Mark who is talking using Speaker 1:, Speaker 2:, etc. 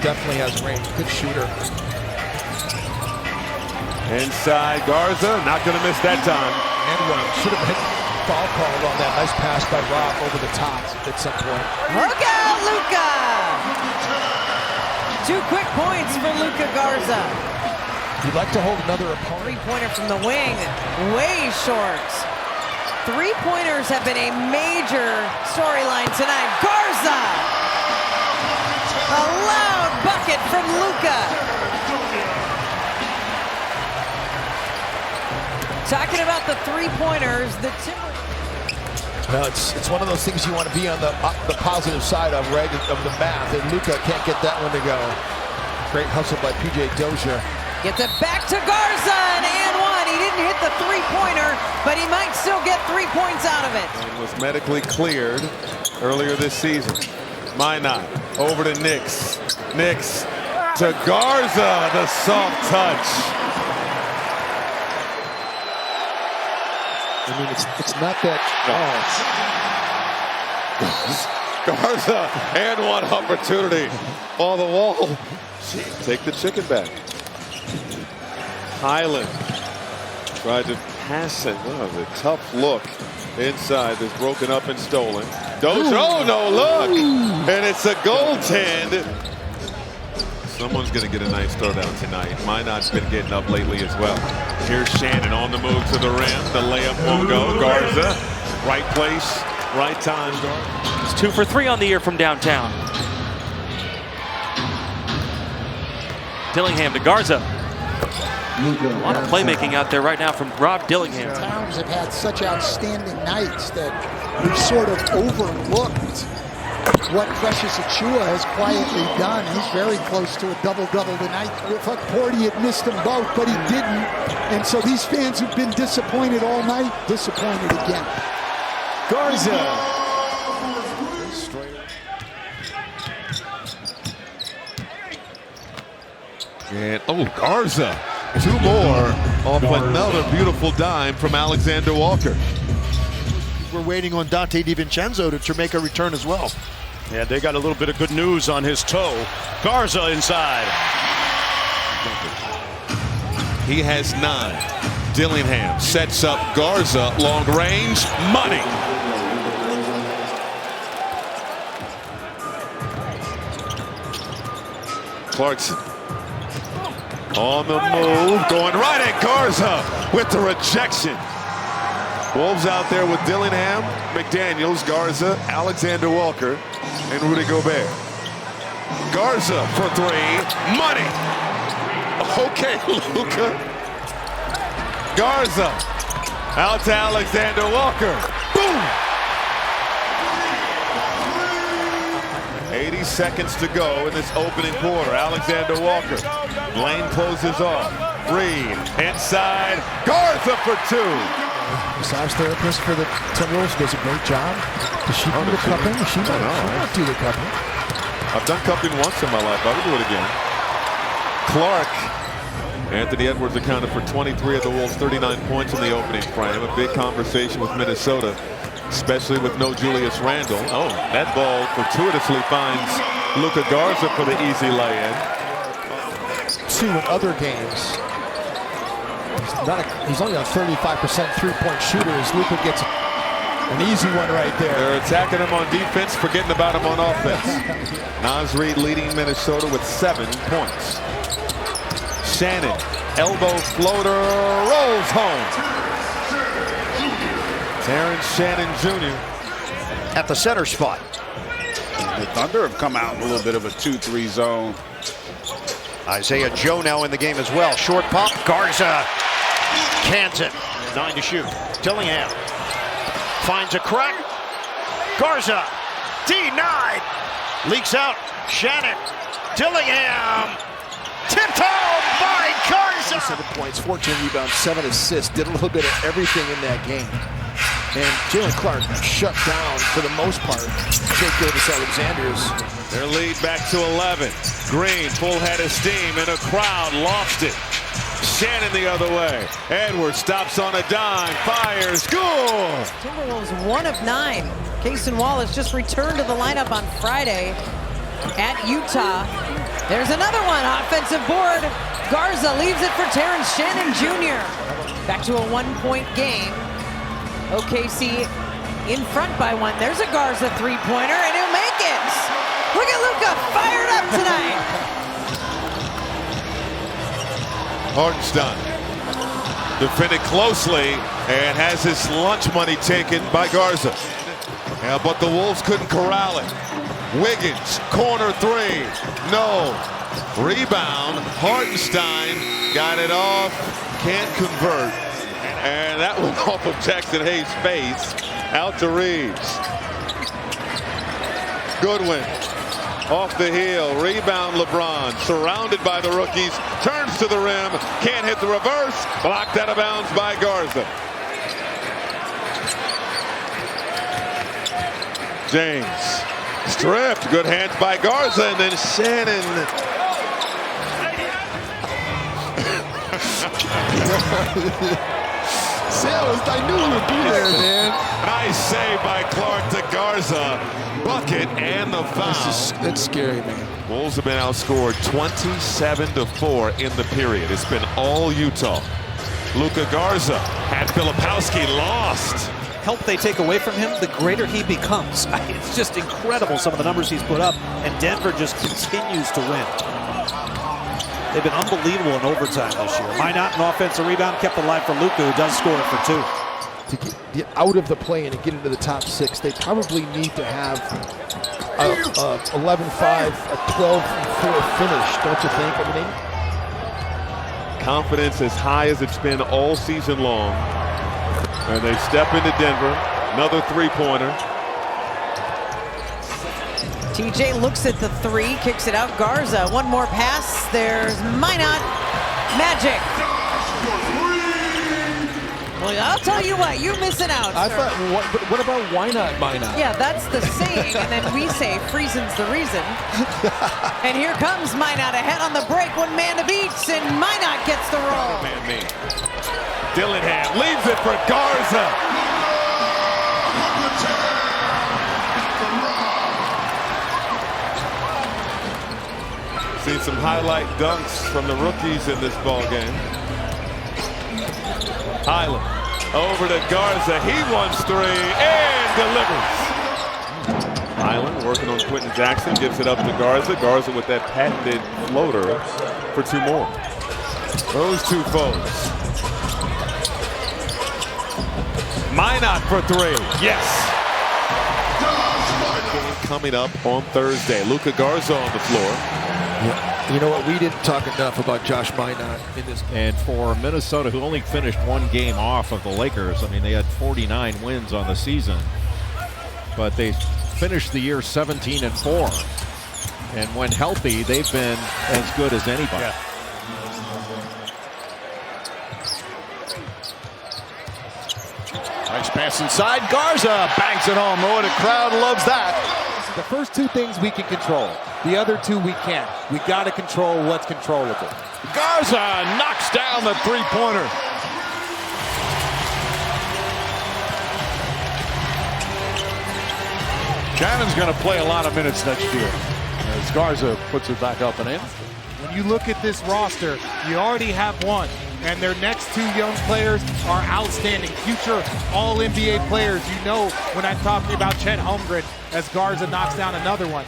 Speaker 1: definitely has range. Good shooter.
Speaker 2: Inside Garza, not going to miss that time.
Speaker 1: And one. Should have been foul called on that. Nice pass by Rob over the top at some point.
Speaker 3: Look out, Luka! 2 quick points for Luka Garza.
Speaker 1: You'd like to hold another opponent.
Speaker 3: Three-pointer from the wing, way short. Three-pointers have been a major storyline tonight. Garza! A loud bucket from Luka. Talking about the three-pointers, the Timberwolves.
Speaker 1: Well, it's one of those things you want to be on the positive side of, right, of the math, and Luka can't get that one to go. Great hustle by P.J. Dozier.
Speaker 3: Gets it back to Garza, and one. He didn't hit the three-pointer, but he might still get 3 points out of it.
Speaker 2: And was medically cleared earlier this season. Minot over to Nix. Nix to Garza, the soft touch.
Speaker 1: I mean, it's not that.
Speaker 2: Oh. Garza, and one opportunity on the wall. Take the chicken back. Highland tried to pass it. What a tough look inside. This broken up and stolen. Dozier, oh no, look! And it's a goaltend. Someone's going to get a nice throwdown tonight. Minot's been getting up lately as well. Here's Shannon on the move to the rim. The layup won't go. Garza, right place, right time.
Speaker 4: It's 2 for 3 on the year from downtown. Dillingham to Garza. A lot of playmaking out there right now from Rob Dillingham.
Speaker 5: Towns have had such outstanding nights that we've sort of overlooked what Precious Achiuwa has quietly done. He's very close to a double-double tonight. If Porty had missed them both, but he didn't. And so these fans who've been disappointed all night, disappointed again.
Speaker 2: Garza. And Garza. 2 more off another beautiful dime from Alexander Walker.
Speaker 6: We're waiting on Dante DiVincenzo to make a return as well.
Speaker 7: Yeah, they got a little bit of good news on his toe. Garza inside.
Speaker 2: He has 9. Dillingham sets up Garza, long range, money. Clarkson on the move, going right at Garza with the rejection. Wolves out there with Dillingham, McDaniels, Garza, Alexander Walker, and Rudy Gobert. Garza for 3, money. Okay, Luka. Garza out to Alexander Walker. Boom! 80 seconds to go in this opening quarter. Alexander Walker. Lane closes off. Reed inside. Garza for 2.
Speaker 1: Massage therapist for the Timberwolves does a great job. Does she do the cupping? She don't do the cupping.
Speaker 2: I've done cupping once in my life. I would do it again. Clark. Anthony Edwards accounted for 23 of the Wolves' 39 points in the opening frame. A big conversation with Minnesota, especially with no Julius Randle. Oh, that ball fortuitously finds Luka Garza for the easy lay-in.
Speaker 1: 2 in other games. He's only a 35% three-point shooter as Luka gets an easy one right there.
Speaker 2: They're attacking him on defense, forgetting about him on offense. Naz Reid leading Minnesota with 7 points. Shannon, elbow floater, rolls home. Terrence Shannon Jr.
Speaker 6: at the center spot.
Speaker 7: The Thunder have come out in a little bit of a 2-3 zone.
Speaker 6: Isaiah Joe now in the game as well. Short pop, Garza cans it. 9 to shoot. Dillingham finds a crack. Garza, denied. Leaks out. Shannon, Dillingham, tipped home by Garza.
Speaker 1: 7 points, 14 rebounds, 7 assists. Did a little bit of everything in that game. And Jalen Clark shut down for the most part. Jake Gilgeous-Alexander's.
Speaker 2: Their lead back to 11. Green, full head of steam, and a crowd lost it. Shannon the other way. Edwards stops on a dime, fires, score!
Speaker 3: Timberwolves 1 of 9. Cason Wallace just returned to the lineup on Friday at Utah. There's another one, offensive board. Garza leaves it for Terrence Shannon Jr. Back to a 1-point game. OKC in front by 1. There's a Garza three-pointer, and he'll make it. Look at Luka, fired up tonight.
Speaker 2: Hartenstein defended closely and has his lunch money taken by Garza. Yeah, but the Wolves couldn't corral it. Wiggins, corner three. No. Rebound. Hartenstein got it off. Can't convert. And that went off of Jackson Hayes' face. Out to Reeves. Goodwin. Off the heel. Rebound LeBron. Surrounded by the rookies. Turns to the rim. Can't hit the reverse. Blocked out of bounds by Garza. James. Stripped. Good hands by Garza. And then Shannon.
Speaker 1: I knew he would be there, man.
Speaker 2: Nice save by Clark to Garza. Bucket and the foul.
Speaker 1: It's scary, man.
Speaker 2: Wolves have been outscored 27-4 in the period. It's been all Utah. Luka Garza had Filipowski lost.
Speaker 8: Help they take away from him, the greater he becomes. It's just incredible some of the numbers he's put up, and Denver just continues to win. They've been unbelievable in overtime this year. Minot, an offensive rebound, kept alive for Luka, who does score for 2.
Speaker 1: To get out of the play-in and get into the top 6, they probably need to have a 11-5, a 12-4 finish, don't you think? I mean,
Speaker 2: Confidence as high as it's been all season long. And they step into Denver. Another three-pointer.
Speaker 3: TJ looks at the 3, kicks it out. Garza, one more pass. There's Minot. Magic. Well, I'll tell you what, you're missing out,
Speaker 1: I
Speaker 3: sir.
Speaker 1: thought, what about why not?
Speaker 3: Yeah, that's the saying, and then we say Friesen's the reason. And here comes Minot ahead on the break, one man to beat, and Minot gets the roll.
Speaker 2: Dillingham leaves it for Garza. Seen some highlight dunks from the rookies in this ball game. Highland over to Garza. He wants 3 and delivers. Highland working on Quentin Jackson, gives it up to Garza. Garza with that patented floater for 2 more. Those 2 foes. Minot for 3. Yes. Coming up on Thursday. Luka Garza on the floor.
Speaker 1: Yeah. You know what? We didn't talk enough about Josh Minot in this game.
Speaker 7: And for Minnesota, who only finished 1 game off of the Lakers, I mean, they had 49 wins on the season, but they finished the year 17-4. And when healthy, they've been as good as anybody.
Speaker 8: Yeah.
Speaker 9: Nice pass inside. Garza banks it home. Oh, the crowd loves that.
Speaker 10: The first 2 things we can control. The other 2 we can't. We got to control what's controllable.
Speaker 9: Garza knocks down the three-pointer. Shannon's going to play a lot of minutes next year as Garza puts it back up and in.
Speaker 10: When you look at this roster, you already have 1. And their next 2 young players are outstanding, future All-NBA players. You know when I'm talking about Chet Holmgren as Garza knocks down another one.